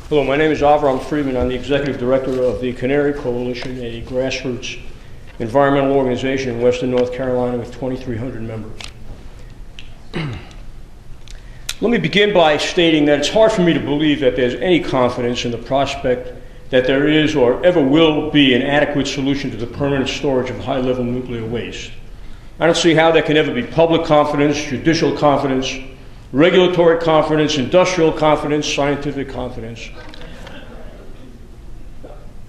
Hello, my name is Avram Friedman. I'm the Executive Director of the Canary Coalition, a grassroots environmental organization in Western North Carolina with 2,300 members. Let me begin by stating that it's hard for me to believe that there's any confidence in the prospect that there is or ever will be an adequate solution to the permanent storage of high-level nuclear waste. I don't see how there can ever be public confidence, judicial confidence, regulatory confidence, industrial confidence, scientific confidence.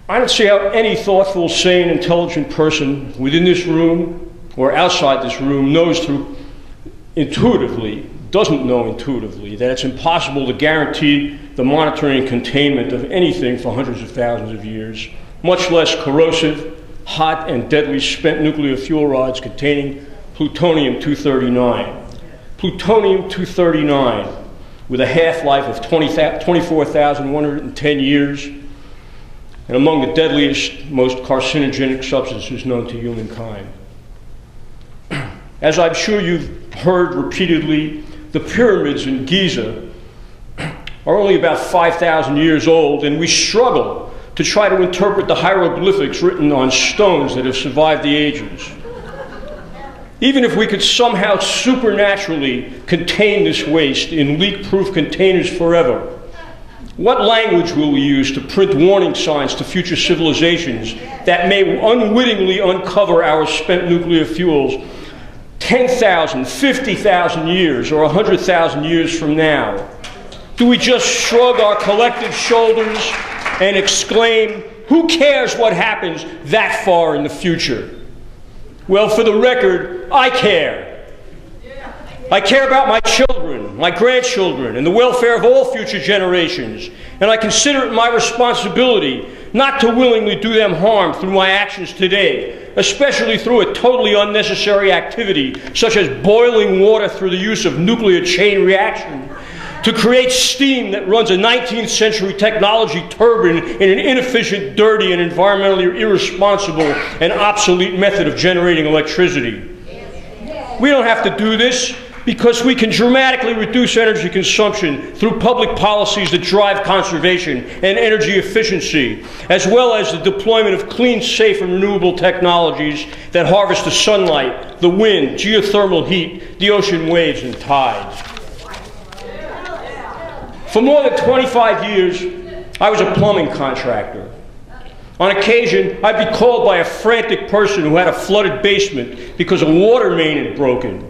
I don't see how any thoughtful, sane, intelligent person within this room or outside this room doesn't know intuitively that it's impossible to guarantee the monitoring and containment of anything for hundreds of thousands of years, much less corrosive, hot, and deadly spent nuclear fuel rods containing plutonium-239. Plutonium-239, with a half-life of 24,110 years, and among the deadliest, most carcinogenic substances known to humankind. As I'm sure you've heard repeatedly, the pyramids in Giza are only about 5,000 years old, and we struggle to try to interpret the hieroglyphics written on stones that have survived the ages. Even if we could somehow supernaturally contain this waste in leak-proof containers forever, what language will we use to print warning signs to future civilizations that may unwittingly uncover our spent nuclear fuels 10,000, 50,000 years, or 100,000 years from now? Do we just shrug our collective shoulders and exclaim, "Who cares what happens that far in the future?" Well, for the record, I care. I care about my children, my grandchildren, and the welfare of all future generations, and I consider it my responsibility not to willingly do them harm through my actions today, especially through a totally unnecessary activity such as boiling water through the use of nuclear chain reaction to create steam that runs a 19th century technology turbine in an inefficient, dirty, and environmentally irresponsible and obsolete method of generating electricity. We don't have to do this because we can dramatically reduce energy consumption through public policies that drive conservation and energy efficiency, as well as the deployment of clean, safe, and renewable technologies that harvest the sunlight, the wind, geothermal heat, the ocean waves, and tides. For more than 25 years, I was a plumbing contractor. On occasion, I'd be called by a frantic person who had a flooded basement because a water main had broken.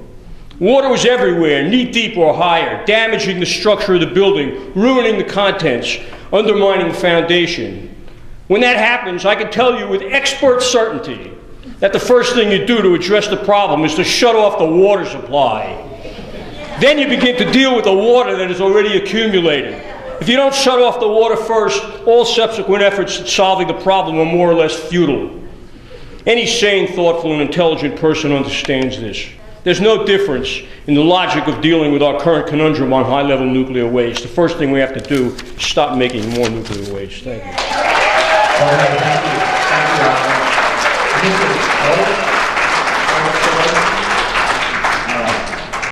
Water was everywhere, knee-deep or higher, damaging the structure of the building, ruining the contents, undermining the foundation. When that happens, I can tell you with expert certainty that the first thing you do to address the problem is to shut off the water supply. Then you begin to deal with the water that has already accumulated. If you don't shut off the water first, all subsequent efforts at solving the problem are more or less futile. Any sane, thoughtful, and intelligent person understands this. There's no difference in the logic of dealing with our current conundrum on high-level nuclear waste. The first thing we have to do is stop making more nuclear waste. Thank you. Thank you.